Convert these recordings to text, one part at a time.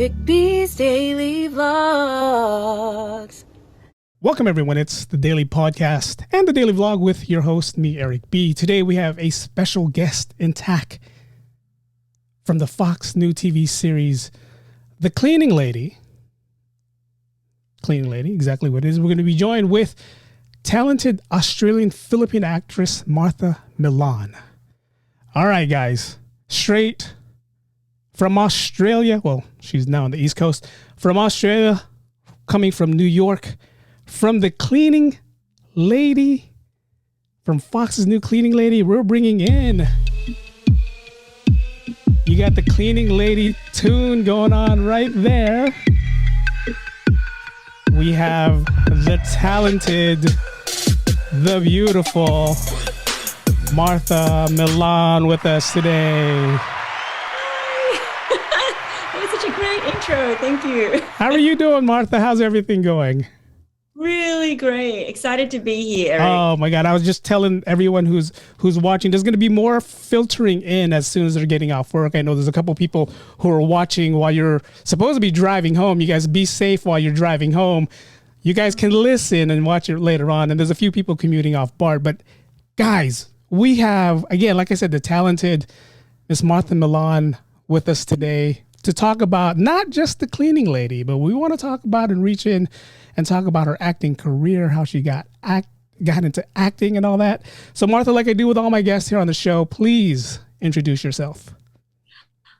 Eric B's Daily Vlogs. Welcome, everyone. It's the Daily Podcast and the Daily Vlog with your host, me, Eric B. Today, we have a special guest in TAC from the Fox new TV series, The Cleaning Lady. Cleaning Lady, exactly what it is. We're going to be joined with talented Australian Filipino actress, Martha Millan. All right, guys. Straight from Australia. Well, she's now on the East Coast. From Australia, coming from New York, from the Cleaning Lady, from Fox's new Cleaning Lady, we're bringing in. You got the Cleaning Lady tune going on right there. We have the talented, the beautiful Martha Millan with us today. That was such a great intro. Thank you. How are you doing, Martha? How's everything going? Really great. Excited to be here, Eric. Oh my God. I was just telling everyone who's watching, there's going to be more filtering in as soon as they're getting off work. I know there's a couple people who are watching while you're supposed to be driving home. You guys be safe while you're driving home. You guys can listen and watch it later on. And there's a few people commuting off BART. But guys, we have, again, like I said, the talented Miss Martha Millan with us today to talk about not just the Cleaning Lady, but we want to talk about and reach in and talk about her acting career, how she got into acting and all that. So Martha, like I do with all my guests here on the show, please introduce yourself.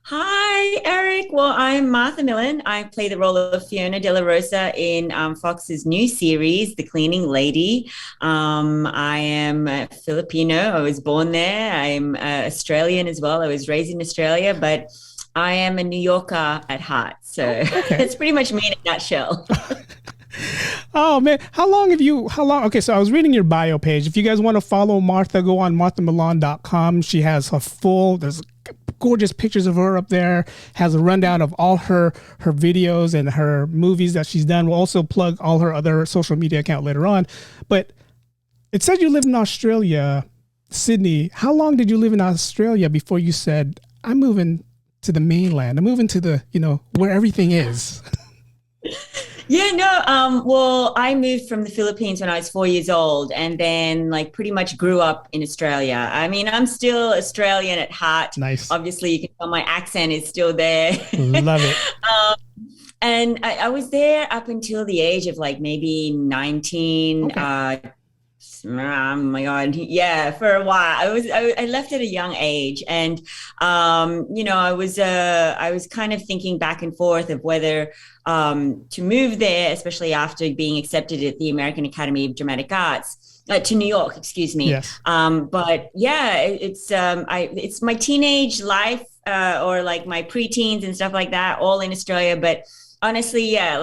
Hi, Eric. Well, I'm Martha Millan. I play the role of Fiona De La Rosa in Fox's new series, The Cleaning Lady. I am Filipino. I was born there. I'm Australian as well. I was raised in Australia, but I am a New Yorker at heart. So It's pretty much me in a nutshell. Oh man, how long? Okay, so I was reading your bio page. If you guys want to follow Martha, go on marthamillan.com. She has there's gorgeous pictures of her up there, has a rundown of all her videos and her movies that she's done. We'll also plug all her other social media account later on. But it said you live in Australia, Sydney. How long did you live in Australia before you said, I'm moving to the mainland? I'm moving to the, where everything is. Yeah, no, well, I moved from the Philippines when I was 4 years old and then pretty much grew up in Australia. I mean, I'm still Australian at heart. Nice. Obviously, you can tell my accent is still there. Love it. And I was there up until the age of maybe 19. Okay. Oh my God. Yeah, for a while. I left at a young age and, I was kind of thinking back and forth of whether to move there, especially after being accepted at the American Academy of Dramatic Arts, to New York, excuse me. Yes. But yeah, it's my teenage life or my preteens and stuff like that, all in Australia. But honestly, yeah,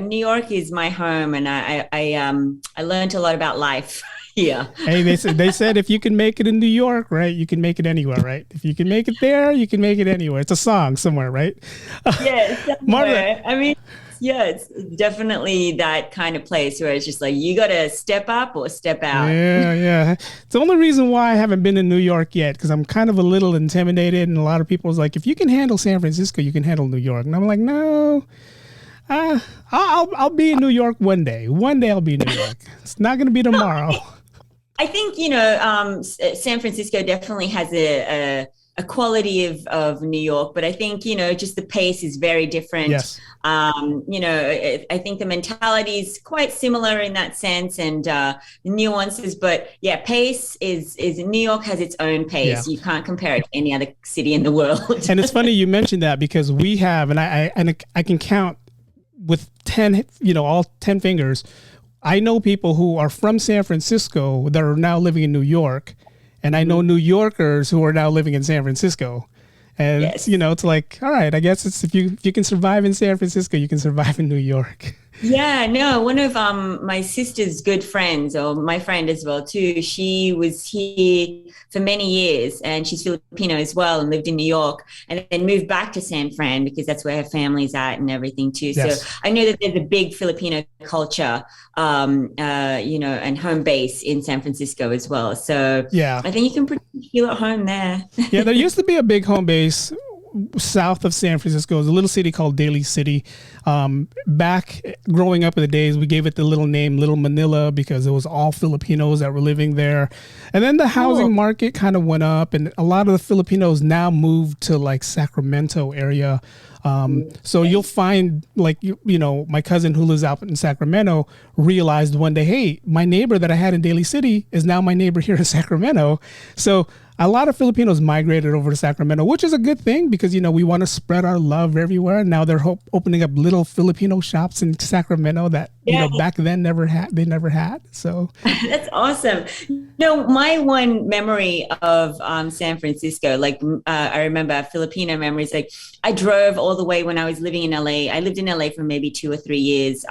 New York is my home, and I learned a lot about life here. Hey, they said if you can make it in New York, right, you can make it anywhere, right? If you can make it there, you can make it anywhere. It's a song somewhere, right? Yes, Martha. I mean, yeah, it's definitely that kind of place where it's just you got to step up or step out. Yeah. It's the only reason why I haven't been in New York yet, because I'm kind of a little intimidated, and a lot of people is like, if you can handle San Francisco, you can handle New York. And I'm like, no, I'll be in New York one day. One day I'll be in New York. It's not going to be tomorrow. I think, San Francisco definitely has a quality of New York, but I think, just the pace is very different. Yes. I think the mentality is quite similar in that sense and the nuances, but yeah, pace is New York has its own pace. Yeah. You can't compare it to any other city in the world. And it's funny you mentioned that because we have, and I can count with 10, all 10 fingers. I know people who are from San Francisco that are now living in New York. And I know New Yorkers who are now living in San Francisco. And, yes. It's all right, I guess it's if you can survive in San Francisco, you can survive in New York. Yeah, no, one of my sister's good friends, or my friend as well too, she was here for many years and she's Filipino as well and lived in New York and then moved back to San Fran because that's where her family's at and everything too. Yes. So I know that there's a big Filipino culture, and home base in San Francisco as well. So yeah, I think you can pretty much feel at home there. Yeah, there used to be a big home base south of San Francisco is a little city called Daly City. Back growing up in the days, we gave it the little name Little Manila because it was all Filipinos that were living there. And then the housing market kind of went up, and a lot of the Filipinos now moved to like Sacramento area. So you'll find like, my cousin who lives out in Sacramento realized one day, hey, my neighbor that I had in Daly City is now my neighbor here in Sacramento. So a lot of Filipinos migrated over to Sacramento, which is a good thing because, we want to spread our love everywhere. Now they're opening up little Filipino shops in Sacramento that, back then they never had. So that's awesome. No, my one memory of San Francisco, like I remember Filipino memories, like I drove all the way when I was living in LA. I lived in LA for maybe 2 or 3 years,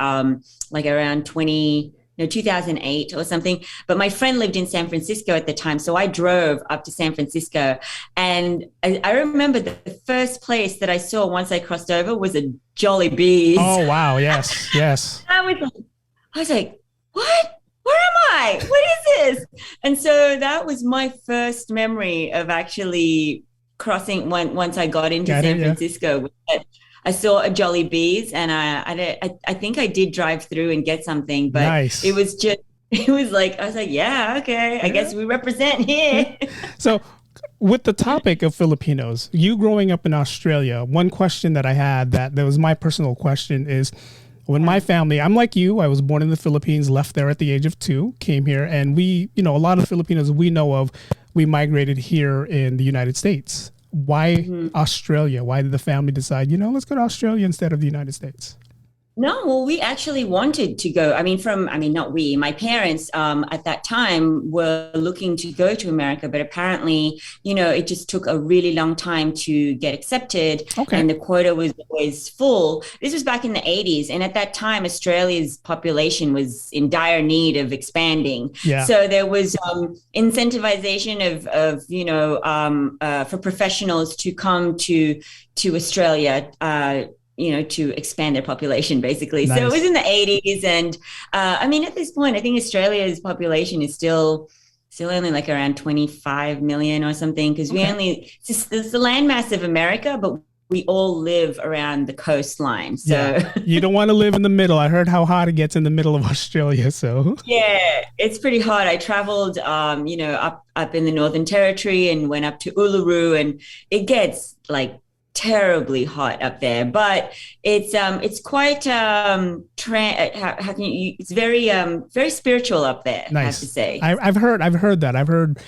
like around 2008 or something. But my friend lived in San Francisco at the time. So I drove up to San Francisco. And I remember the first place that I saw once I crossed over was a Jollibee's. Oh, wow. Yes. Yes. I was like, what? Where am I? What is this? And so that was my first memory of actually crossing once I got into San Francisco. I saw a Jollibee's, and I think I did drive through and get something, but nice. It was like, I was like, yeah, okay, I guess we represent here. So with the topic of Filipinos, you growing up in Australia, one question that I had that was my personal question is, when my family, I'm like you, I was born in the Philippines, left there at the age of 2, came here, and we, a lot of Filipinos we know of, we migrated here in the United States. Why Australia? Why did the family decide, let's go to Australia instead of the United States? No, well, we actually wanted to go. Not we, my parents at that time were looking to go to America, but apparently, it just took a really long time to get accepted. Okay. And the quota was always full. This was back in the 80s. And at that time, Australia's population was in dire need of expanding. Yeah. So there was incentivization for professionals to come to Australia, to expand their population, basically. Nice. So it was in the 80s. And at this point, I think Australia's population is still only like around 25 million or something, because it's the landmass of America, but we all live around the coastline. So you don't want to live in the middle. I heard how hot it gets in the middle of Australia. So yeah, it's pretty hot. I traveled, up in the Northern Territory and went up to Uluru, and it gets like terribly hot up there, but it's quite it's very spiritual up there. Nice. I have to say. I've heard that. I've heard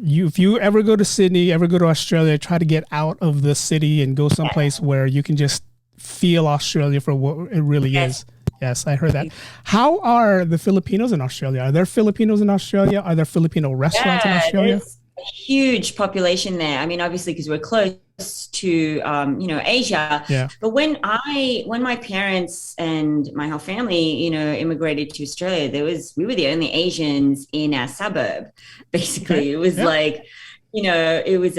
if you ever go to Sydney, ever go to Australia, try to get out of the city and go someplace where you can just feel Australia for what it really is. Yes, I heard that. How are the Filipinos in Australia? Are there Filipinos in Australia? Are there Filipino restaurants in Australia? There's a huge population there. Obviously, because we're close to Asia. Yeah. But when my parents and my whole family, immigrated to Australia, we were the only Asians in our suburb. Basically, okay. It was like, it was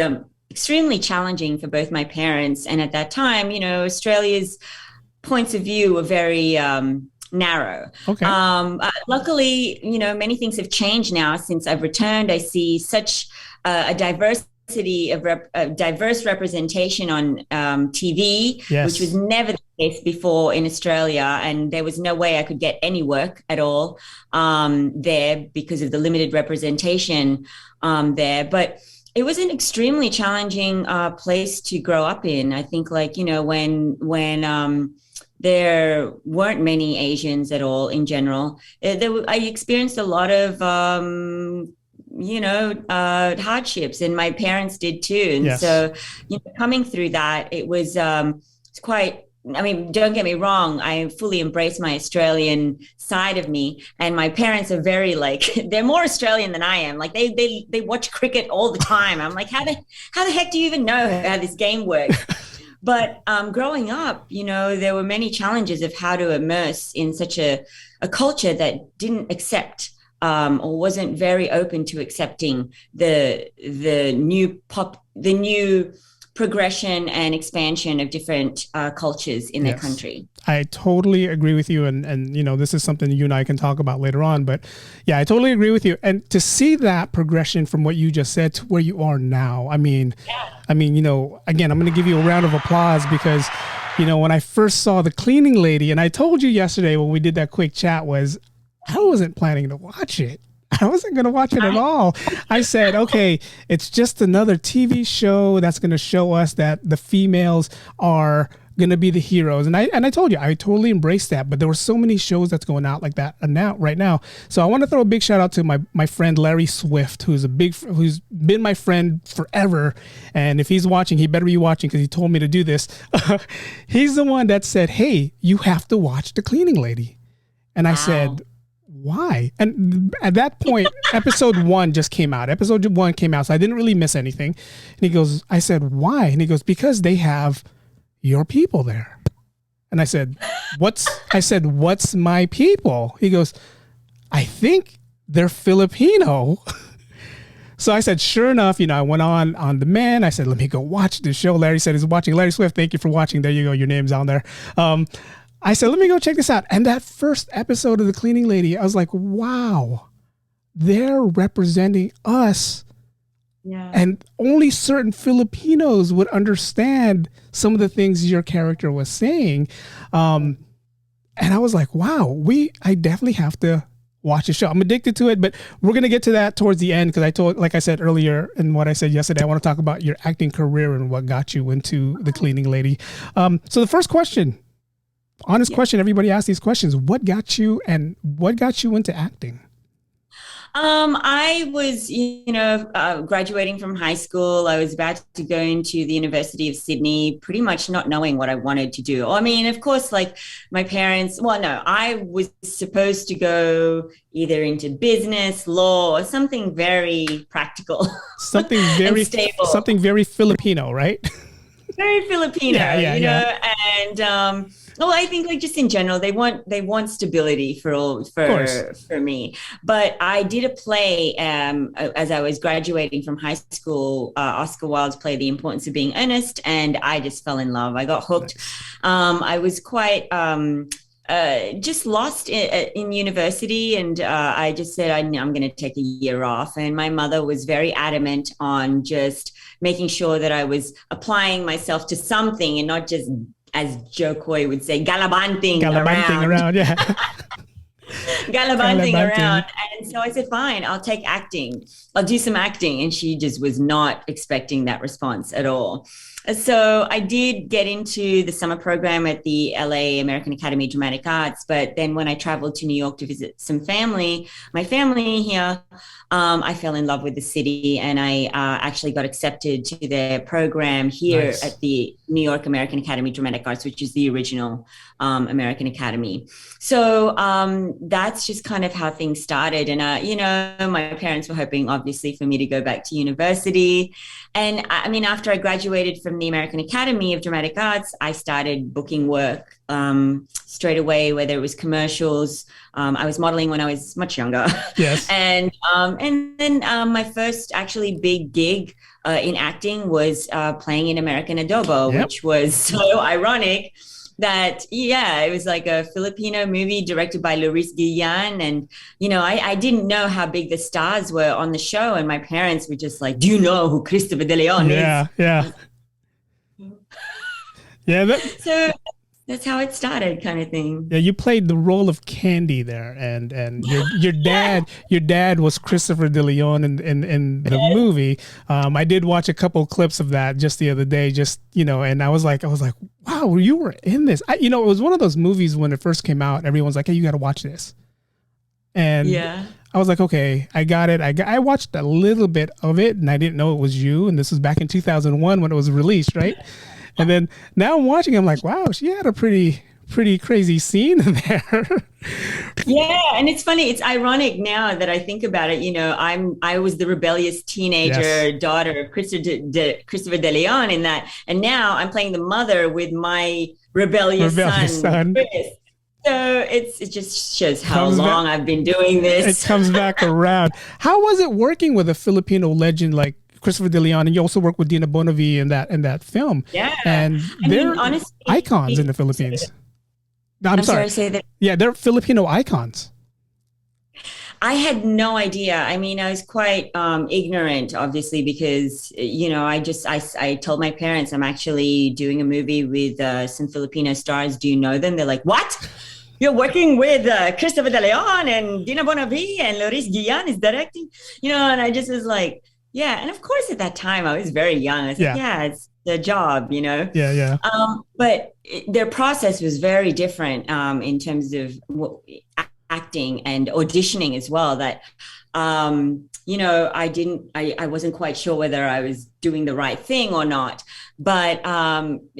extremely challenging for both my parents. And at that time, Australia's points of view were very narrow. Okay. Luckily, many things have changed now since I've returned. I see such a diverse representation on TV, yes, which was never the case before in Australia, and there was no way I could get any work at all there because of the limited representation there. But it was an extremely challenging place to grow up in. I think, when there weren't many Asians at all in general, I experienced a lot of hardships, and my parents did too. And yes, so, coming through that, it was it's quite, don't get me wrong, I fully embrace my Australian side of me, and my parents are very they're more Australian than I am. Like they watch cricket all the time. I'm like, how the heck do you even know how this game works? But growing up, there were many challenges of how to immerse in such a culture that didn't accept or wasn't very open to accepting the new progression and expansion of different cultures in their country. I totally agree with you. And, you know, this is something you and I can talk about later on, but yeah, I totally agree with you. And to see that progression from what you just said to where you are now, I mean, you know, again, I'm going to give you a round of applause because, you know, when I first saw The Cleaning Lady, and I told you yesterday when we did that quick chat, was I wasn't planning to watch it. I wasn't going to watch it at all. I said, okay, it's just another TV show that's going to show us that the females are going to be the heroes. And I told you, I totally embraced that. But there were so many shows that's going out like that right now. So I want to throw a big shout out to my friend Larry Swift, who's been my friend forever. And if he's watching, he better be watching because he told me to do this. He's the one that said, hey, you have to watch The Cleaning Lady. And I said, why? And at that point, episode 1 just came out. Episode 1 came out, so I didn't really miss anything. And he goes, I said, why? And he goes, because they have your people there. And I said, what's my people? He goes, I think they're Filipino. So I said, sure enough, you know, I went on demand. I said, let me go watch the show. Larry said he's watching. Larry Swift, thank you for watching. There you go. Your name's on there. I said, let me go check this out. And that first episode of The Cleaning Lady, I was like, wow, they're representing us. Yeah. And only certain Filipinos would understand some of the things your character was saying. And I was like, wow, I definitely have to watch the show. I'm addicted to it, but we're going to get to that towards the end because like I said earlier and what I said yesterday, I want to talk about your acting career and what got you into The Cleaning Lady. So the first question, honest question, everybody asks these questions. What got you into acting? I was, graduating from high school. I was about to go into the University of Sydney, pretty much not knowing what I wanted to do. I mean, of course, like my parents, I was supposed to go either into business, law, or something very practical. Something very stable. Something very Filipino, right? Very Filipino, know, and well, I think like just in general, they want stability for me. But I did a play as I was graduating from high school, Oscar Wilde's play, The Importance of Being Earnest, and I just fell in love. I got hooked. Nice. I was quite just lost in university, and I just said I'm going to take a year off. And my mother was very adamant on just making sure that I was applying myself to something and not just, as Joe Coy would say, gallivanting around. Yeah. gallivanting around. And so I said, fine, I'll take acting. I'll do some acting. And she just was not expecting that response at all. So I did get into the summer program at the LA American Academy of Dramatic Arts. But then when I traveled to New York to visit my family here, I fell in love with the city, and I actually got accepted to their program here Nice. At the New York American Academy of Dramatic Arts, which is the original American Academy. So that's just kind of how things started. And, my parents were hoping, obviously, for me to go back to university. And I mean, after I graduated from the American Academy of Dramatic Arts, I started booking work straight away, whether it was commercials. I was modeling when I was much younger. Yes. And then my first actually big gig in acting was playing in American Adobo, yep. which was so ironic that, it was like a Filipino movie directed by Luis Guillan. And, I didn't know how big the stars were on the show. And my parents were just like, do you know who Christopher De Leon is? Yeah. Yeah. So that's how it started, kind of thing. Yeah, you played the role of Candy there, and your dad was Christopher De Leon in the movie. I did watch a couple clips of that just the other day, and I was like, wow, you were in this. It was one of those movies when it first came out. Everyone's like, hey, you got to watch this, and I was like, okay, I got it. I watched a little bit of it, and I didn't know it was you. And this was back in 2001 when it was released, right? And then now I'm watching, I'm like, wow, she had a pretty crazy scene in there. Yeah, and it's funny. It's ironic now that I think about it. I was the rebellious teenager daughter of Christopher De Leon in that, and now I'm playing the mother with my rebellious son. Chris. So it just shows how long I've been doing this. It comes back around. How was it working with a Filipino legend like Christopher De Leon, and you also work with Dina Bonavi in that film. Yeah. And they're honestly, icons in the Philippines. No, I'm sorry. Say that. Yeah, they're Filipino icons. I had no idea. I mean, I was quite ignorant, obviously, because, I told my parents I'm actually doing a movie with some Filipino stars. Do you know them? They're like, what? You're working with Christopher De Leon and Dina Bonavi and Loris Guillan is directing, and I just was like, yeah. And of course, at that time, I was very young. I was like, yeah, it's the job, Yeah. But their process was very different in terms of acting and auditioning as well, that I wasn't quite sure whether I was doing the right thing or not, but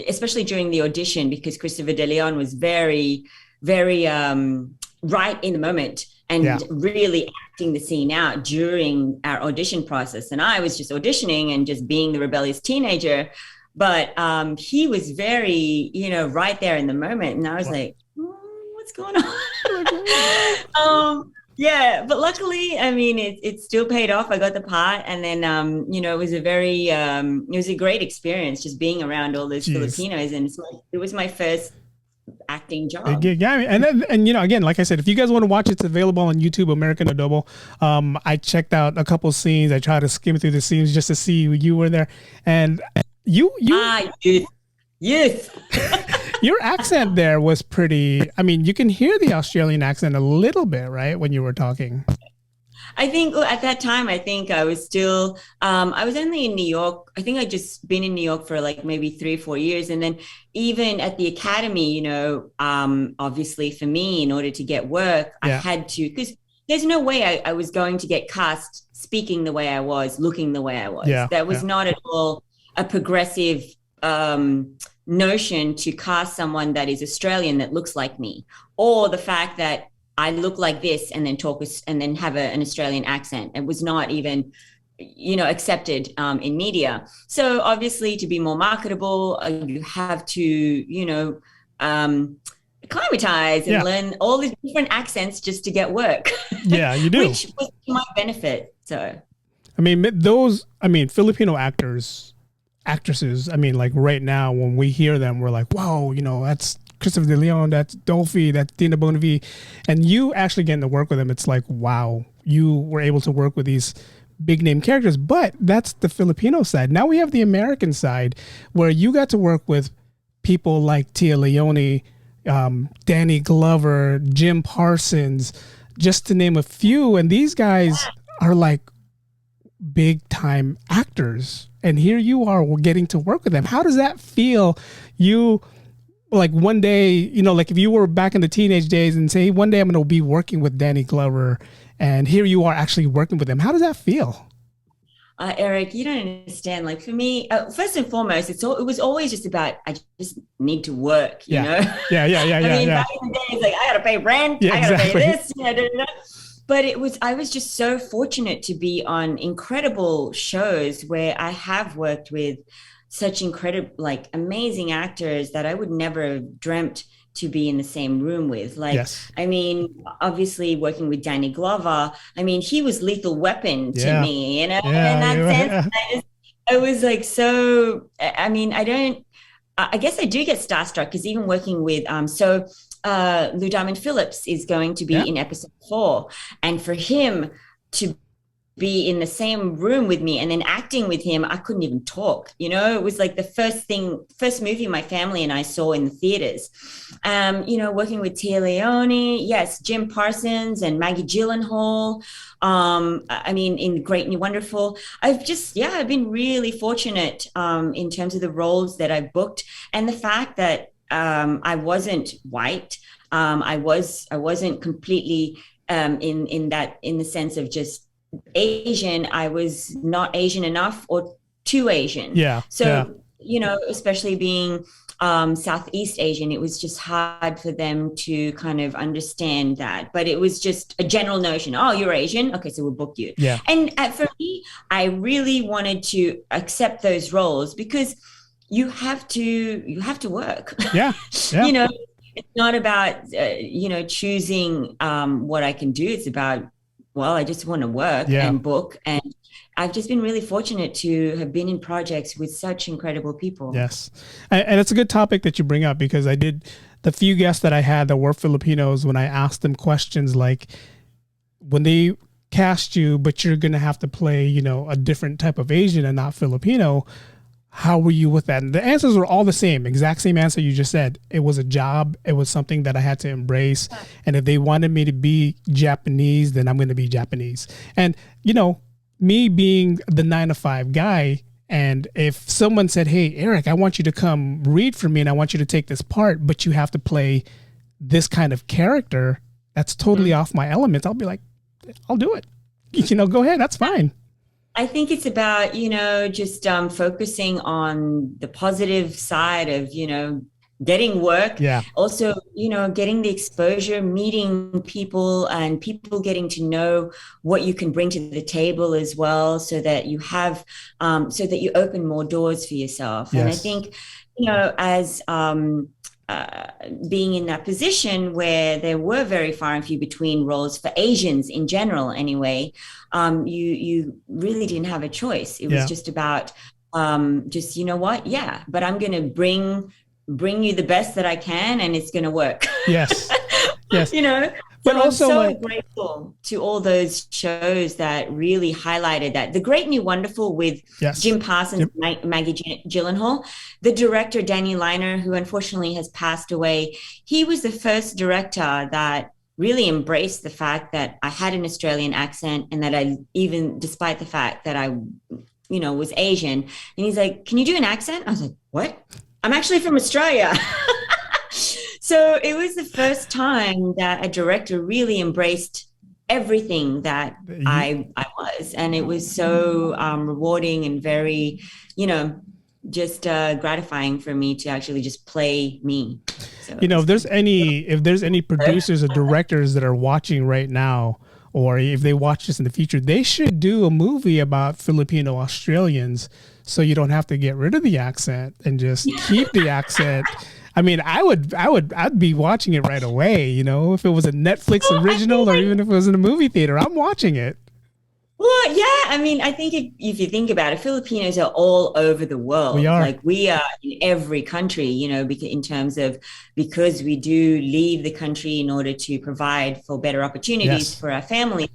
especially during the audition, because Christopher De Leon was very, very right in the moment and really acting the scene out during our audition process, and I was just auditioning and just being the rebellious teenager, but he was very right there in the moment, and I was like, what's going on? But luckily, I mean, it still paid off. I got the part, and then it was a great experience just being around all those Filipinos, and it was my first acting job. Yeah, and again, like I said, if you guys want to watch it, it's available on YouTube, American Adobo. I checked out a couple scenes. I tried to skim through the scenes just to see you were there, and youth. Your accent there was pretty. I mean, you can hear the Australian accent a little bit, right, when you were talking. I think at that time, I was still, I was only in New York. I think I'd just been in New York for like maybe 3 or 4 years. And then even at the academy, obviously for me, in order to get work, I had to, because there's no way I was going to get cast speaking the way I was, looking the way I was. That was not at all a progressive notion to cast someone that is Australian that looks like me, or the fact that I look like this and then talk and then have an Australian accent. It was not even, accepted in media. So obviously, to be more marketable, you have to, acclimatize and learn all these different accents just to get work. Yeah, you do. Which was to my benefit. So, Filipino actresses, like right now when we hear them, we're like, whoa, that's Christopher De Leon, that's Dolphy, that's Dina Bonavi, and you actually getting to work with them, it's like, wow, you were able to work with these big name characters. But that's the Filipino side. Now we have the American side, where you got to work with people like Tia Leone, Danny Glover, Jim Parsons, just to name a few, and these guys are like big time actors, and here you are getting to work with them. How does that feel? You, like, one day, like if you were back in the teenage days and say, one day I'm going to be working with Danny Glover, and here you are actually working with him. How does that feel? Eric, you don't understand. Like, for me, first and foremost, it was always just about, I just need to work, you know? Yeah. Back in the day, it's like, I got to pay rent, I got to pay this, But I was just so fortunate to be on incredible shows where I have worked with such incredible, like, amazing actors that I would never have dreamt to be in the same room with. Like, obviously working with Danny Glover, he was Lethal Weapon to me, in that sense. I was like, so, I guess I do get starstruck, because even working with, Lou Diamond Phillips is going to be in episode 4. And for him to be in the same room with me and then acting with him, I couldn't even talk. It was like the first movie my family and I saw in the theaters. Working with Tia Leone, Jim Parsons and Maggie Gyllenhaal. In Great and Wonderful. I've been really fortunate in terms of the roles that I've booked, and the fact that I wasn't white. I wasn't completely in the sense of just Asian. I was not Asian enough or too Asian. Especially being Southeast Asian, it was just hard for them to kind of understand that. But it was just a general notion. Oh, you're Asian. Okay, so we'll book you. Yeah. And for me, I really wanted to accept those roles, because you have to work. Yeah. It's not about choosing what I can do. It's about well, I just want to work Yeah. and book. And I've just been really fortunate to have been in projects with such incredible people. Yes. And it's a good topic that you bring up, because I did, the few guests that I had that were Filipinos, when I asked them questions like, when they cast you, but you're going to have to play, you know, a different type of Asian and not Filipino, how were you with that? And the answers were all the same, exact same answer you just said. It was a job. It was something that I had to embrace. And if they wanted me to be Japanese, then I'm going to be Japanese. And, you know, me being the 9 to 5 guy, and if someone said, hey, Eric, I want you to come read for me and I want you to take this part, but you have to play this kind of character that's totally off my element, I'll be like, I'll do it. You know, go ahead. That's fine. I think it's about, you know, just focusing on the positive side of, you know, getting work. Yeah. Also, you know, getting the exposure, meeting people, and people getting to know what you can bring to the table as well, so that you have, so that you open more doors for yourself. Yes. And I think, you know, as being in that position where there were very far and few between roles for Asians in general, anyway, you really didn't have a choice. It was just about just, you know what? Yeah, but I'm going to bring you the best that I can, and it's going to work. Yes. Yes. You know, but so also, I'm so like, grateful to all those shows that really highlighted that. The Great New Wonderful with Jim Parsons, Maggie Gyllenhaal, the director Danny Liner, who unfortunately has passed away. He was the first director that really embraced the fact that I had an Australian accent, and that I, even despite the fact that I, you know, was Asian. And he's like, can you do an accent? I was like, what? I'm actually from Australia. So it was the first time that a director really embraced everything that I was. And it was so rewarding and very, you know, just gratifying for me to actually just play me. So, you know, if there's any producers or directors that are watching right now, or if they watch this in the future, they should do a movie about Filipino Australians, so you don't have to get rid of the accent and just keep the accent. I mean, I'd be watching it right away. You know, if it was a Netflix original, or even if it was in a movie theater, I'm watching it. Well, yeah. I mean, I think if you think about it, Filipinos are all over the world. We are. Like, we are in every country, you know, because we do leave the country in order to provide for better opportunities for our families.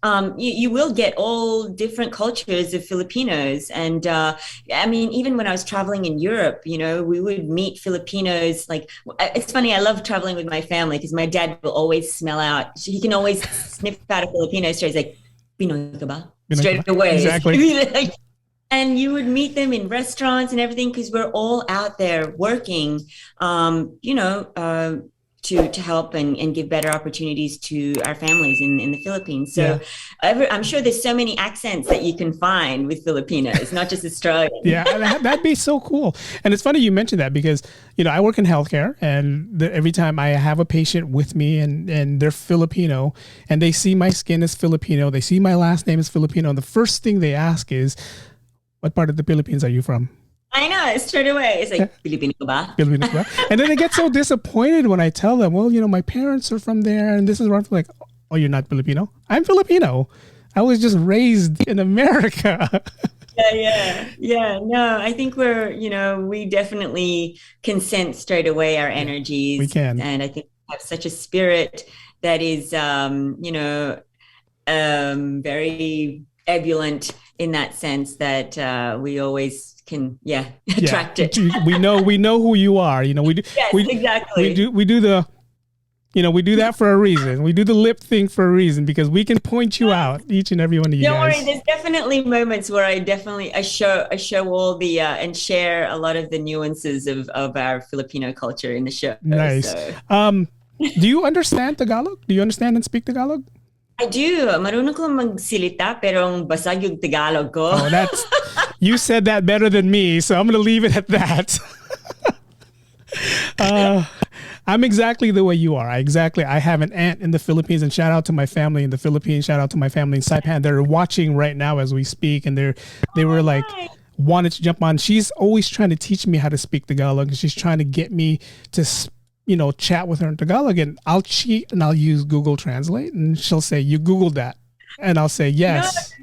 You will get all different cultures of Filipinos. And I mean, even when I was traveling in Europe, you know, we would meet Filipinos. Like, it's funny, I love traveling with my family, because my dad will always smell out. He can always sniff out a Filipino straight. He's like, Pinoy ka ba? Straight away. Exactly. And you would meet them in restaurants and everything, because we're all out there working, you know, to help and give better opportunities to our families in the Philippines. So I'm sure there's so many accents that you can find with Filipinos, not just Australian. Yeah, that'd be so cool. And it's funny you mentioned that, because, you know, I work in healthcare, and every time I have a patient with me and they're Filipino, and they see my skin is Filipino, they see my last name is Filipino, and the first thing they ask is, what part of the Philippines are you from? I know, straight away. It's like, Filipino ka ba? Filipino ka ba? And then they get so disappointed when I tell them, well, you know, my parents are from there, and this is where I'm from. Like, oh, you're not Filipino? I'm Filipino. I was just raised in America. Yeah. No, I think we definitely can sense straight away our energies. We can. And I think we have such a spirit that is, very ebullient in that sense, that we always can attract it. We know who you are. You know, we do. Yes, exactly. We do the, you know, we do that for a reason. We do the lip thing for a reason, because we can point you out, each and every one of you. Don't guys. worry, there's definitely moments where I show all the and share a lot of the nuances of our Filipino culture in the show. Nice. So. Do you understand Tagalog? Do you understand and speak Tagalog? I do. Marunong ko magsilita, pero ang basag yung Tagalog ko. Oh, you said that better than me, so I'm going to leave it at that. I'm exactly the way you are. I have an aunt in the Philippines, and shout out to my family in the Philippines. Shout out to my family in Saipan. They're watching right now as we speak, and they were like, wanted to jump on. She's always trying to teach me how to speak Tagalog, and she's trying to get me to chat with her in Tagalog, and I'll cheat and I'll use Google Translate, and she'll say, you Googled that. And I'll say No, yes.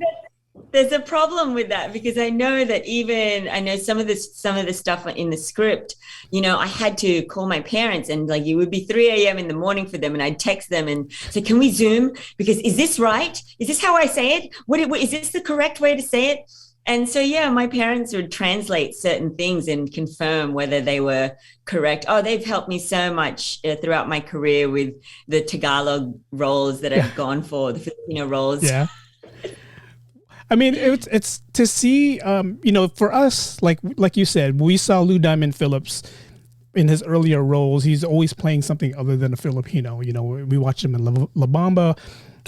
there's a problem with that because I know that I know some of the stuff in the script, I had to call my parents and like it would be 3 a.m. in the morning for them and I'd text them and say, can we Zoom? Because is this right? Is this how I say it? What is this the correct way to say it? And so, yeah, my parents would translate certain things and confirm whether they were correct. Oh, they've helped me so much throughout my career with the Tagalog roles that Yeah. I've gone for, the Filipino roles. Yeah. I mean, it's to see, for us, like you said, we saw Lou Diamond Phillips in his earlier roles. He's always playing something other than a Filipino. We watched him in La Bamba.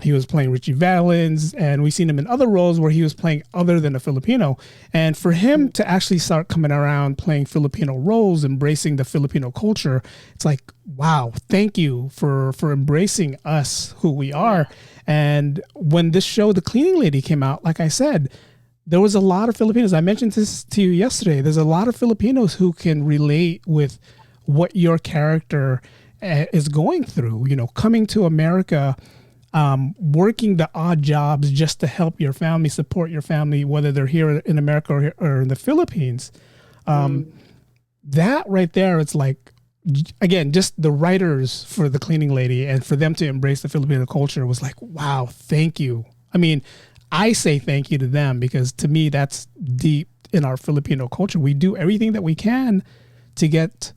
He was playing Richie Valens, and we've seen him in other roles where he was playing other than a Filipino. And for him to actually start coming around playing Filipino roles, embracing the Filipino culture, it's like, wow, thank you for embracing us, who we are. And when this show, The Cleaning Lady, came out, like I said, there was a lot of Filipinos. I mentioned this to you yesterday. There's a lot of Filipinos who can relate with what your character is going through, coming to America, working the odd jobs just to help your family, support your family, whether they're here in America or in the Philippines. That right there, it's like, again, just the writers for The Cleaning Lady and for them to embrace the Filipino culture was like, wow, thank you. I mean, I say thank you to them because to me, that's deep in our Filipino culture. We do everything that we can to get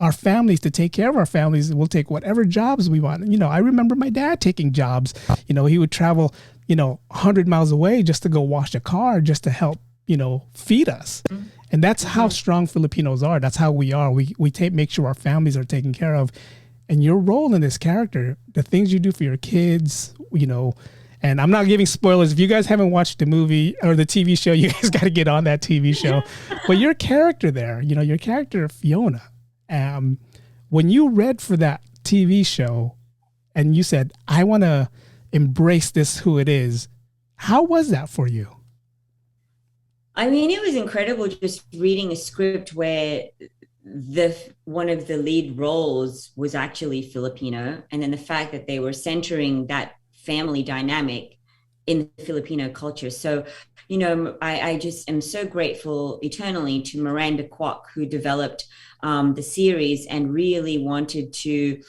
our families, to take care of our families. We'll take whatever jobs we want. I remember my dad taking jobs. He would travel, 100 miles away just to go wash a car, just to help, feed us. And that's how strong Filipinos are. That's how we are. We make sure our families are taken care of. And your role in this character, the things you do for your kids, and I'm not giving spoilers. If you guys haven't watched the movie or the TV show, you guys got to get on that TV show. But your character there, your character Fiona, when you read for that TV show and you said, I want to embrace this, who it is, how was that for you? I mean, it was incredible just reading a script where one of the lead roles was actually Filipino. And then the fact that they were centering that family dynamic in the Filipino culture. So, I just am so grateful eternally to Miranda Kwok, who developed the series and really wanted to,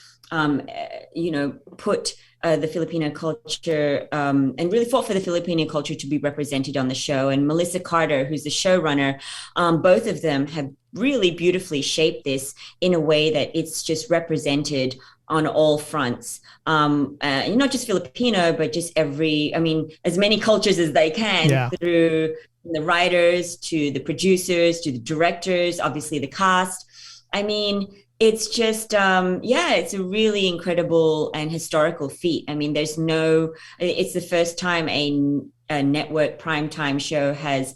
put the Filipino culture and really fought for the Filipino culture to be represented on the show. And Melissa Carter, who's the showrunner, both of them have really beautifully shaped this in a way that it's just represented on all fronts, not just Filipino, but just as many cultures as they can, through the writers to the producers to the directors, obviously the cast. I mean, it's just, it's a really incredible and historical feat. I mean, it's the first time a network primetime show has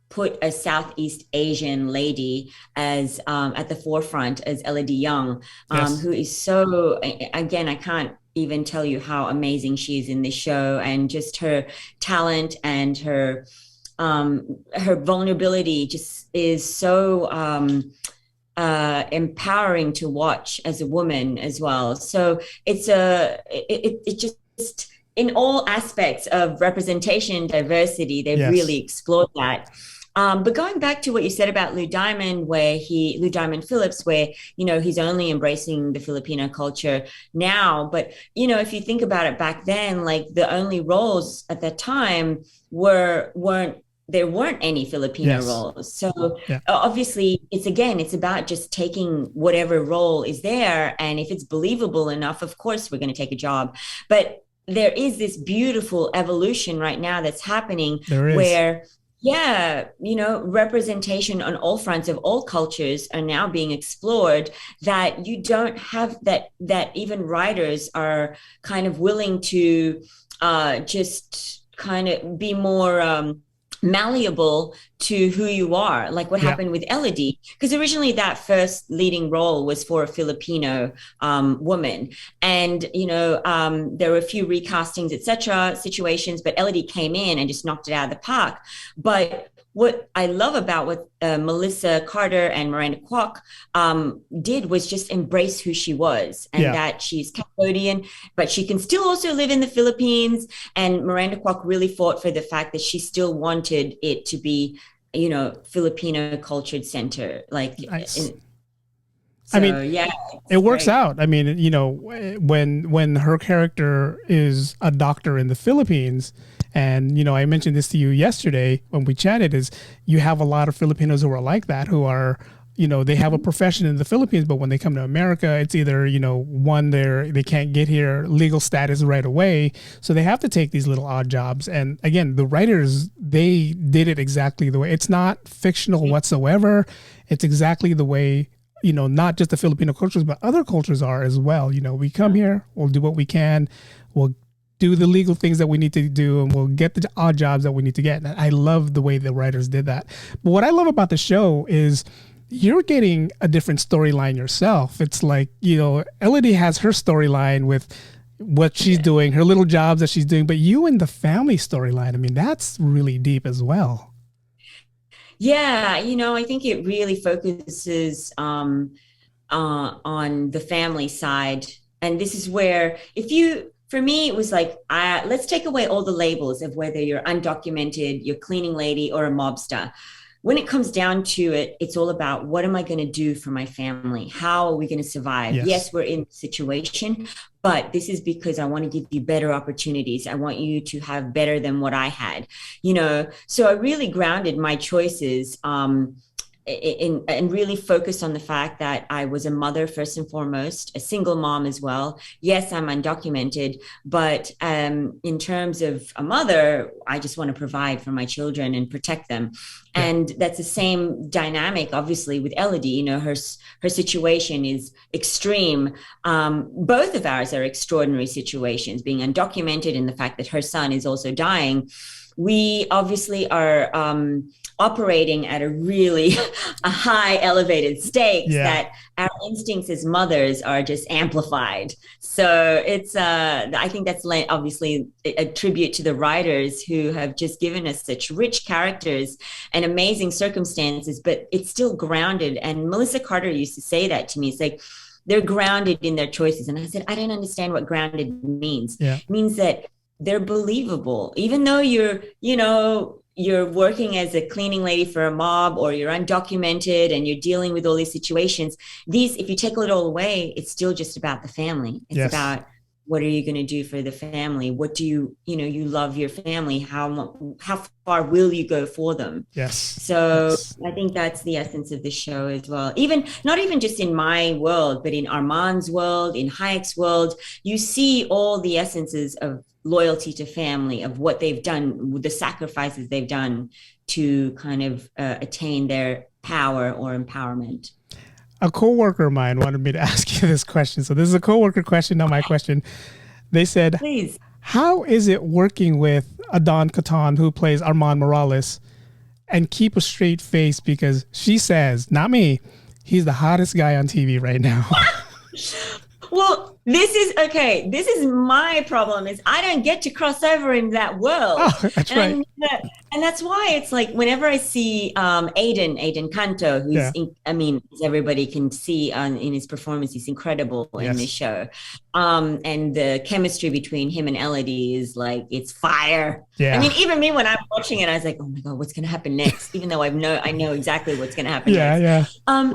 put a Southeast Asian lady as at the forefront as Elodie Young, who is so, again, I can't even tell you how amazing she is in this show, and just her talent and her vulnerability just is so empowering to watch as a woman as well. So it just in all aspects of representation, diversity, they've really explored that. But going back to what you said about Lou Diamond Phillips, where, he's only embracing the Filipino culture now. But, if you think about it back then, like the only roles at that time weren't any Filipino roles. So obviously it's about just taking whatever role is there. And if it's believable enough, of course, we're going to take a job. But there is this beautiful evolution right now that's happening where representation on all fronts of all cultures are now being explored, that you don't have that even writers are kind of willing to just kind of be more malleable to who you are, like what happened with Elodie, because originally that first leading role was for a Filipino woman, and there were a few recastings, etc., situations, but Elodie came in and just knocked it out of the park. But what I love about what Melissa Carter and Miranda Kwok did was just embrace who she was, and that she's Cambodian, but she can still also live in the Philippines. And Miranda Kwok really fought for the fact that she still wanted it to be, Filipino cultured center. Like, nice. So, I mean, it works out. I mean, when her character is a doctor in the Philippines, and, I mentioned this to you yesterday when we chatted, is you have a lot of Filipinos who are like that, who are, they have a profession in the Philippines, but when they come to America, it's either, one, they can't get here legal status right away. So they have to take these little odd jobs. And again, the writers, they did it exactly the way. It's not fictional whatsoever. It's exactly the way, not just the Filipino cultures, but other cultures are as well. We come here, we'll do what we can, we'll do the legal things that we need to do, and we'll get the odd jobs that we need to get. And I love the way the writers did that. But what I love about the show is you're getting a different storyline yourself. It's like, Elodie has her storyline with what she's doing, her little jobs that she's doing, but you and the family storyline, I mean, that's really deep as well. Yeah, I think it really focuses on the family side. And this is where, for me, it was like, let's take away all the labels of whether you're undocumented, you're cleaning lady, or a mobster. When it comes down to it, it's all about, what am I going to do for my family? How are we going to survive? Yes, we're in a situation, but this is because I want to give you better opportunities. I want you to have better than what I had, So I really grounded my choices and really focused on the fact that I was a mother first and foremost, a single mom as well. Yes, I'm undocumented, but in terms of a mother, I just want to provide for my children and protect them. And that's the same dynamic, obviously, with Elodie. Her situation is extreme. Both of ours are extraordinary situations, being undocumented and the fact that her son is also dying. We obviously are operating at a high elevated stakes that our instincts as mothers are just amplified. So it's, I think that's obviously a tribute to the writers who have just given us such rich characters and amazing circumstances, but it's still grounded. And Melissa Carter used to say that to me. It's like, they're grounded in their choices. And I said, I don't understand what grounded means. Yeah. It means that they're believable, even though you're working as a cleaning lady for a mob, or you're undocumented and you're dealing with all these situations. If you take it all away, it's still just about the family. It's about, what are you going to do for the family? What do you love your family? How far will you go for them? Yes. So I think that's the essence of the show as well. Not even just in my world, but in Armand's world, in Hayek's world, you see all the essences of loyalty to family, of what they've done, the sacrifices they've done to kind of attain their power or empowerment. A coworker of mine wanted me to ask you this question. So this is a coworker question, not my question. They said, please, how is it working with Adon Catan, who plays Armand Morales, and keep a straight face? Because she says, not me, he's the hottest guy on TV right now. Well, this is my problem, is I don't get to cross over in that world. Oh, that's right. And that's why it's like, whenever I see Aiden Canto, who's, as everybody can see in his performance, he's incredible in this show. And the chemistry between him and Elodie is like, it's fire. Yeah. I mean, even me, when I'm watching it, I was like, oh my God, what's going to happen next? Even though I know exactly what's going to happen next. Yeah.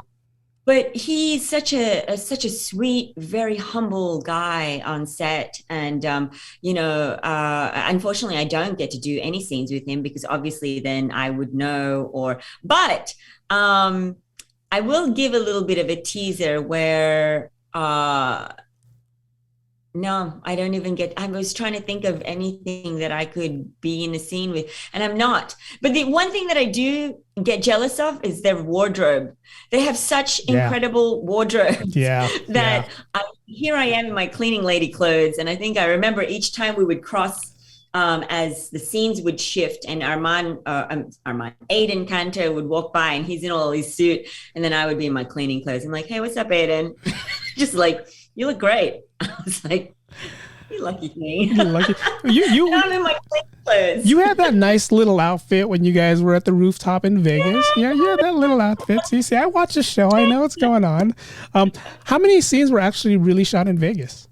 But he's such a sweet, very humble guy on set. And, unfortunately, I don't get to do any scenes with him, because obviously then I would know, but I will give a little bit of a teaser where, no, I don't even I was trying to think of anything that I could be in a scene with, and I'm not. But the one thing that I do get jealous of is their wardrobe. They have such incredible wardrobes that here I am in my cleaning lady clothes. And I think I remember each time we would cross, as the scenes would shift, and Aiden Canto would walk by, and he's in all his suit, and then I would be in my cleaning clothes. I'm like, hey, what's up, Aiden? Just like, you look great. I was like, You lucky thing. You're lucky. You I'm in my clothes. you had that nice little outfit when you guys were at the rooftop in Vegas. Yeah, you had that little outfit. See, I watch the show. I know what's going on. How many scenes were actually really shot in Vegas?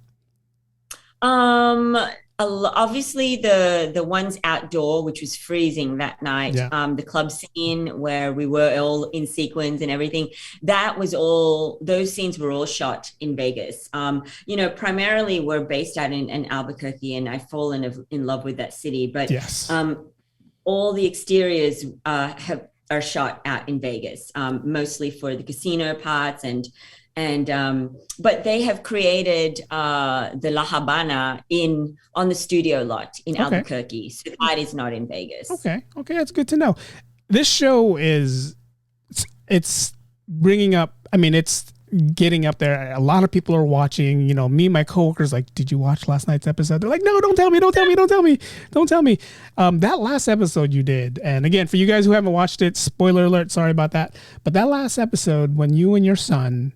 Um, Obviously the ones outdoor, which was freezing that night. Yeah. The club scene where we were all in sequins and everything. That was all. Those scenes were all shot in Vegas. Primarily we're based out in Albuquerque, and I've fallen in love with that city. But Yes. all the exteriors are shot out in Vegas, mostly for the casino parts and but they have created the La Habana on the studio lot in Albuquerque, so that is not in Vegas. Okay, that's good to know. This show it's bringing up. I mean, it's getting up there. A lot of people are watching. Me and my coworkers like, did you watch last night's episode? They're like, no, don't tell me. That last episode you did, and again, for you guys who haven't watched it, spoiler alert, sorry about that. But that last episode, when you and your son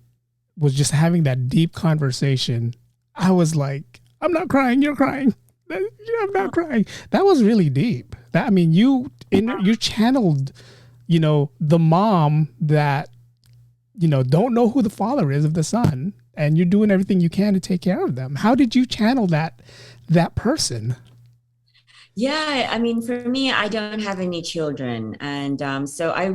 was just having that deep conversation, I was like, I'm not crying, you're crying. I'm not crying. That was really deep. You channeled, the mom that, don't know who the father is of the son, and you're doing everything you can to take care of them. How did you channel that person? Yeah, for me, I don't have any children, and so I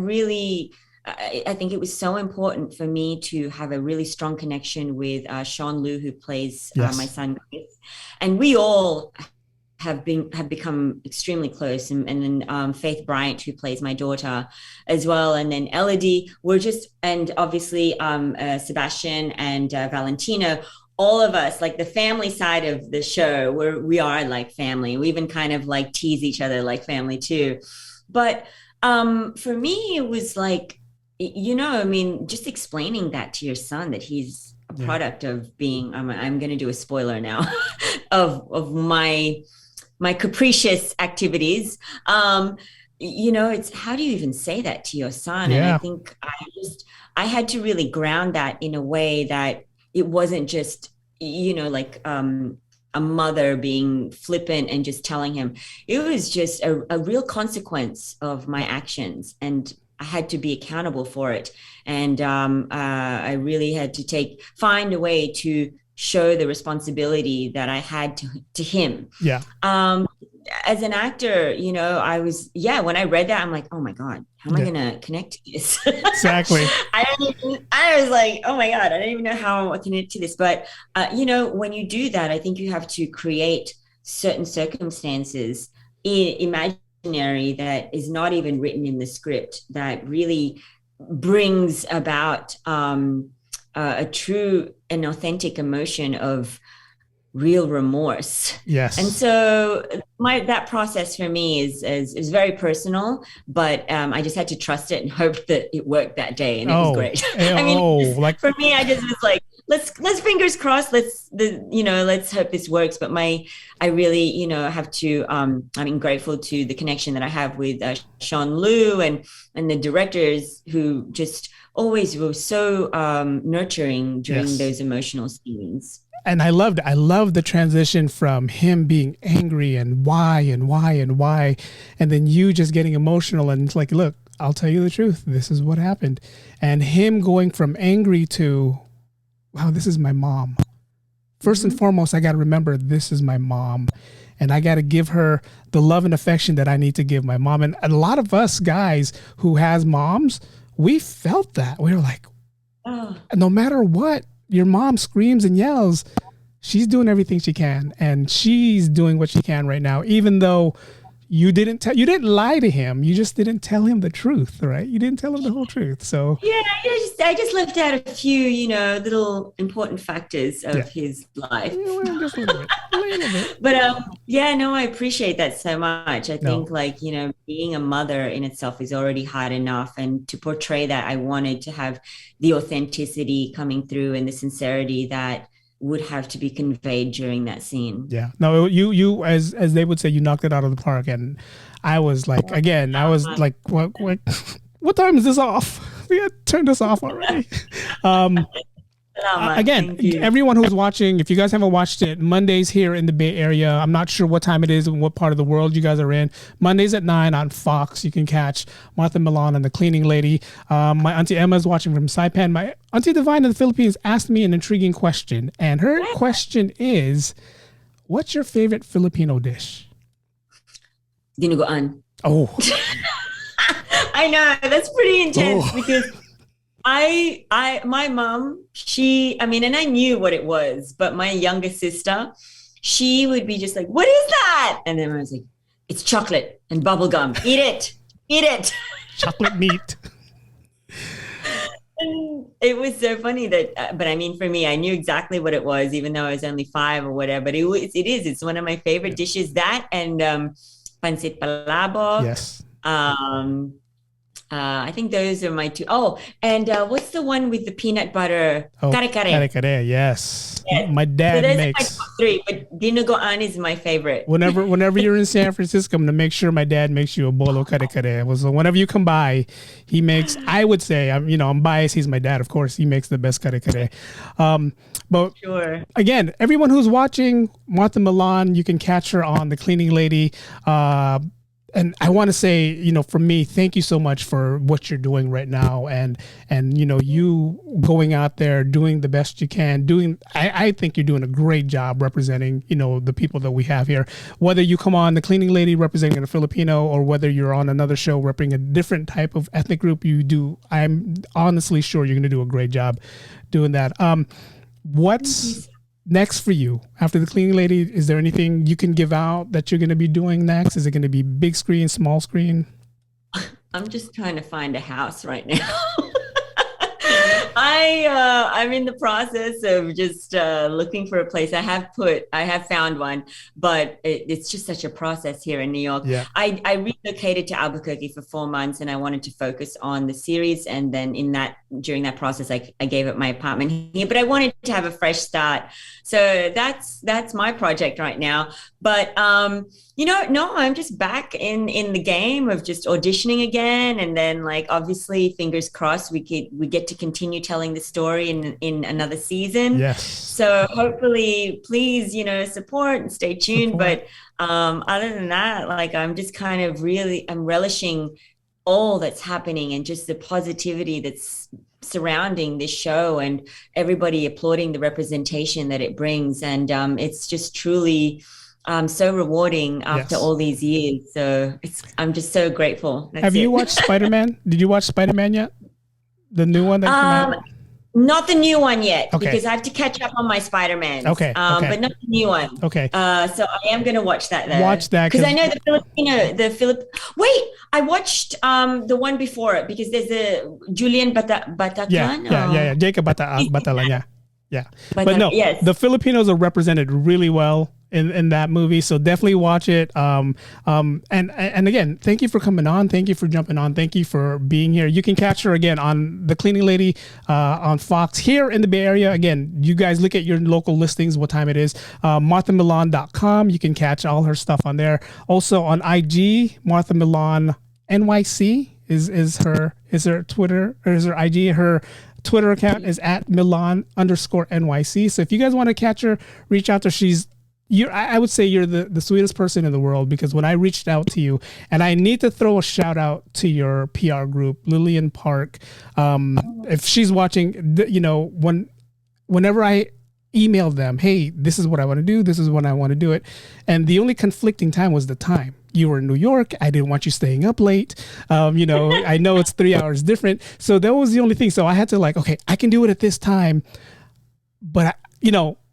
think it was so important for me to have a really strong connection with Sean Liu, who plays Yes. my son, and we all have become extremely close. And then Faith Bryant, who plays my daughter, as well, and then Elodie. And obviously Sebastian and Valentino. All of us, like the family side of the show, we are like family. We even kind of like tease each other like family too. But for me, it was like, just explaining that to your son, that he's a product of being, I'm going to do a spoiler now, of my capricious activities. It's, how do you even say that to your son? Yeah. And I think I had to really ground that in a way that it wasn't just, a mother being flippant and just telling him. It was just a real consequence of my actions, and I had to be accountable for it. And I really had to find a way to show the responsibility that I had to him. Yeah. As an actor, when I read that, I'm like, oh my God, how am I going to connect to this? Exactly. I was like, oh my God, I don't even know how I connect to this. But, when you do that, I think you have to create certain circumstances, imaginary, that is not even written in the script, that really brings about a true and authentic emotion of real remorse. Yes. And so that process for me is very personal, but I just had to trust it and hope that it worked that day, and it was great. For me, I just was like, let's fingers crossed. Let's hope this works. But I really, have to. I'm grateful to the connection that I have with Sean Liu and the directors, who just always were so nurturing during those emotional scenes. And I loved the transition from him being angry and why, and then you just getting emotional and it's like, look, I'll tell you the truth. This is what happened. And him going from angry to, wow, this is my mom. First and foremost, I got to remember this is my mom, and I got to give her the love and affection that I need to give my mom. And a lot of us guys who has moms, we felt that. We were like, no matter what, your mom screams and yells, she's doing everything she can, and she's doing what she can right now, even though you didn't lie to him. You just didn't tell him the truth, right? You didn't tell him the whole truth. So yeah, I just left out a few, little important factors of his life. Just a little bit. But I appreciate that so much. I think being a mother in itself is already hard enough, and to portray that, I wanted to have the authenticity coming through and the sincerity that would have to be conveyed during that scene. Yeah. No, you as they would say, you knocked it out of the park. And I was like, what time is this off? We got to turn this off already. Salamat. Again, Thank you. everyone who's watching, if you guys haven't watched it, Mondays here in the Bay Area. I'm not sure what time it is and what part of the world you guys are in. Mondays at 9 on Fox. You can catch Martha Millan and the Cleaning Lady. My auntie Emma is watching from Saipan. My auntie Divine in the Philippines asked me an intriguing question, and her question is, what's your favorite Filipino dish? Dinuguan. Oh. I know, that's pretty intense because my mom, and I knew what it was, but my younger sister, she would be just like, what is that? And then I was like, it's chocolate and bubble gum. Eat it. Chocolate meat. And it was so funny that, but I mean, for me, I knew exactly what it was, even though I was only 5 or whatever, but it's one of my favorite dishes, that and pancit palabok. Yes. I think those are my 2. Oh, and what's the one with the peanut butter? Oh, Kare kare. Kare, yes. Yes. My dad So makes. those are my top 3, but dinuguan is my favorite. Whenever you're in San Francisco, I'm gonna make sure my dad makes you a bolo kare kare. So whenever you come by, he makes. I would say, I'm biased. He's my dad, of course. He makes the best kare kare. But Sure. again, everyone who's watching Martha Millan, you can catch her on The Cleaning Lady. And I want to say, for me, thank you so much for what you're doing right now, and you going out there doing the best you can. I think you're doing a great job representing, the people that we have here. Whether you come on The Cleaning Lady representing a Filipino, or whether you're on another show representing a different type of ethnic group, I'm honestly sure you're going to do a great job doing that. What's next for you after The Cleaning Lady? Is there anything you can give out that you're going to be doing next? Is it going to be big screen, small screen? I'm just trying to find a house right now. I'm in the process of just looking for a place. I have found one, but it's just such a process here in New York. Yeah. I relocated to Albuquerque for 4 months, and I wanted to focus on the series. And then during that process, I gave up my apartment here, but I wanted to have a fresh start. So that's my project right now. But no, I'm just back in the game of just auditioning again, and then obviously fingers crossed we get to continue telling the story in another season. Yes. So hopefully, please support and stay tuned. But other than that, I'm just kind of I'm relishing all that's happening and just the positivity that's surrounding this show, and everybody applauding the representation that it brings, and it's just truly so rewarding after all these years. So I'm just so grateful. Have you watched Spider-Man? Did you watch Spider-Man yet? The new one that came out? Not the new one yet, Okay. because I have to catch up on my Spider-Man. Okay. But not the new one. Okay. So I am going to watch that though. Watch that, because I know Wait, I watched the one before it, because there's a Julian Bataclan. Yeah. Jacob Batalanya. Yeah. But no, yes. the Filipinos are represented really well in that movie, so definitely watch it. And again, thank you for coming on. Thank you for jumping on. Thank you for being here. You can catch her again on The Cleaning Lady on Fox here in the Bay Area. Again, you guys look at your local listings, what time it is. marthamillan.com. You can catch all her stuff on there. Also on IG, Martha Millan NYC is her Twitter, or is her IG. Her Twitter account is at Milan_NYC. So if you guys want to catch her, reach out to her. I would say you're the sweetest person in the world, because when I reached out to you, and I need to throw a shout out to your PR group, Lillian Park. If she's watching, whenever I emailed them, hey, this is what I want to do, this is when I want to do it, and the only conflicting time was the time. You were in New York. I didn't want you staying up late. I know it's 3 hours different. So that was the only thing. So I had to okay, I can do it at this time. But,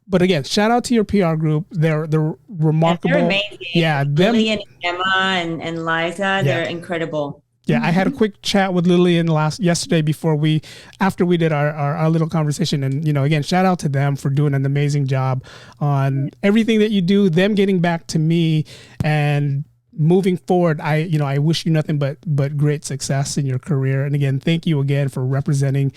but again, shout out to your PR group. They're remarkable. They're amazing. Yeah. Lillian, Emma, and Liza, they're incredible. Yeah, I had a quick chat with Lillian yesterday after we did our little conversation, and again, shout out to them for doing an amazing job on everything that you do. Them getting back to me and moving forward, I wish you nothing but great success in your career. And again, thank you again for representing,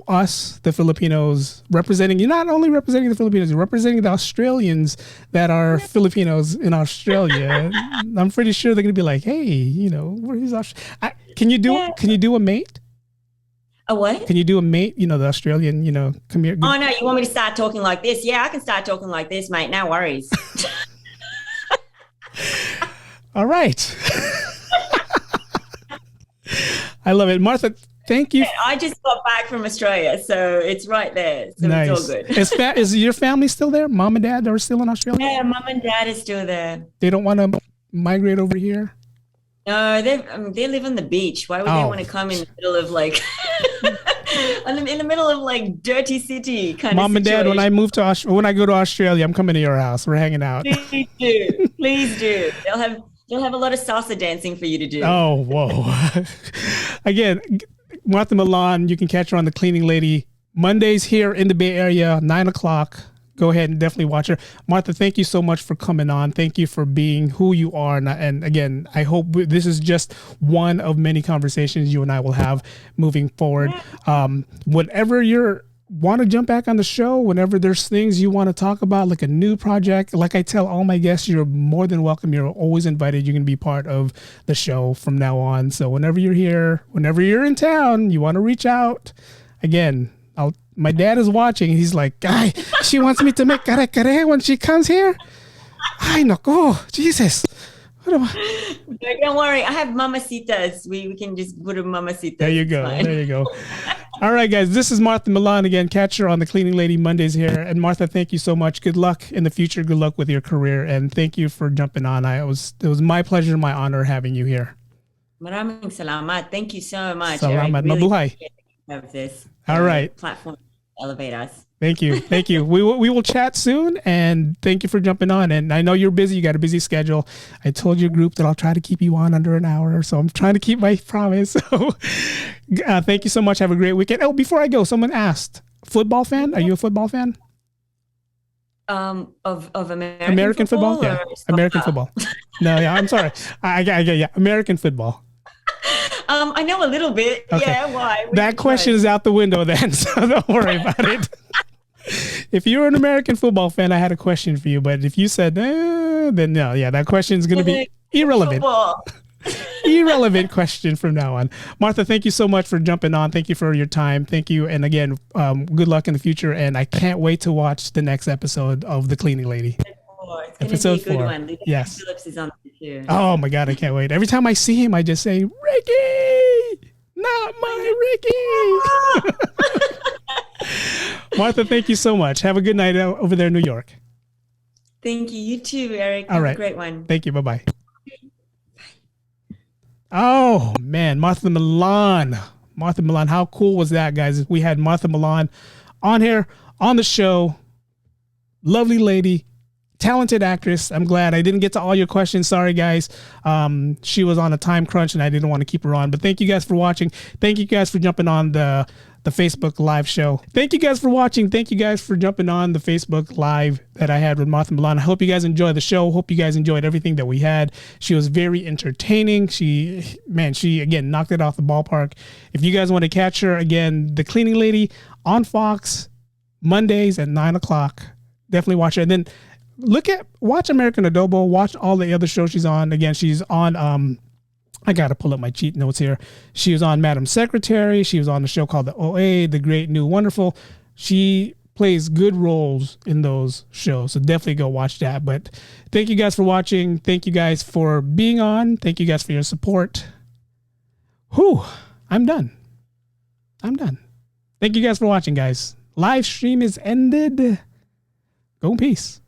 us, the Filipinos, you're not only representing the Filipinos, you're representing the Australians that are Filipinos in Australia. I'm pretty sure they're going to be like, hey, where's Australia? Can you do a mate? A what? Can you do a mate? You know, the Australian, come here. Oh no, you want me to start talking like this? Yeah, I can start talking like this, mate. No worries. All right. I love it. Martha, thank you. I just got back from Australia, so it's right there. So Nice. It's all good. Is your family still there? Mom and dad are still in Australia? Yeah, mom and dad is still there. They don't want to migrate over here? No, they live on the beach. Why would they want to come in the middle of like in the middle of like dirty city kind Mom of situation? and dad, when I go to Australia, I'm coming to your house. We're hanging out. Please do. Please do. They'll have a lot of salsa dancing for you to do. Oh, whoa. Again, Martha Millan, you can catch her on The Cleaning Lady Mondays here in the Bay Area, 9:00. Go ahead and definitely watch her. Martha, thank you so much for coming on. Thank you for being who you are. And again, I hope this is just one of many conversations you and I will have moving forward. Whenever you want to jump back on the show, whenever there's things you want to talk about, like a new project, like I tell all my guests, you're more than welcome. You're always invited. You can be part of the show from now on. So whenever you're here, whenever you're in town, you want to reach out. Again, my dad is watching. He's like, guy, she wants me to make kare kare when she comes here. Ay, nako, Jesus. Don't worry. I have mamacitas. We can just put a mamacita. There you go. There you go. All right, guys. This is Martha Millan again. Catch her on The Cleaning Lady Mondays here. And Martha, thank you so much. Good luck in the future. Good luck with your career. And thank you for jumping on. It was my pleasure, my honor having you here. Maraming salamat. Thank you so much. Salamat. Really Mabuhay. Have this all right platform to elevate us. Thank you. We will chat soon, and thank you for jumping on. And I know you're busy. You got a busy schedule. I told your group that I'll try to keep you on under an hour, so I'm trying to keep my promise. So thank you so much. Have a great weekend. Oh, before I go, someone asked, football fan? Are you a football fan? Of American football? Yeah. American football. No, yeah, I'm sorry. I American football. I know a little bit. Okay. Yeah, why? That question is out the window then, so don't worry about it. If you're an American football fan, I had a question for you, but if you said, then no, yeah, that question is going to be irrelevant. Irrelevant question from now on. Martha, thank you so much for jumping on. Thank you for your time. Thank you. And again, good luck in the future. And I can't wait to watch the next episode of The Cleaning Lady. It's going to be a good one. Yes. Phillips is on too. Oh my God, I can't wait. Every time I see him, I just say, Ricky, not my Ricky. Martha, thank you so much. Have a good night over there in New York. Thank you. You too, Eric. All right. Have a great one. Thank you. Bye-bye. Oh, man. Martha Millan. Martha Millan. How cool was that, guys? We had Martha Millan on here, on the show. Lovely lady. Talented actress. I'm glad I didn't get to all your questions. Sorry, guys. She was on a time crunch and I didn't want to keep her on. But thank you guys for watching. Thank you guys for jumping on the Facebook live show. Thank you guys for watching. Thank you guys for jumping on the Facebook live that I had with Martha Millan. I hope you guys enjoyed the show. Hope you guys enjoyed everything that we had. She was very entertaining. She again knocked it off the ballpark. If you guys want to catch her again, The Cleaning Lady on Fox Mondays at 9:00. Definitely watch her. And then watch American Adobo, watch all the other shows she's on. Again, she's on, I got to pull up my cheat notes here. She was on Madam Secretary. She was on the show called The OA, The Great New Wonderful. She plays good roles in those shows. So definitely go watch that. But thank you guys for watching. Thank you guys for being on. Thank you guys for your support. I'm done. Thank you guys for watching, guys. Live stream is ended. Go in peace.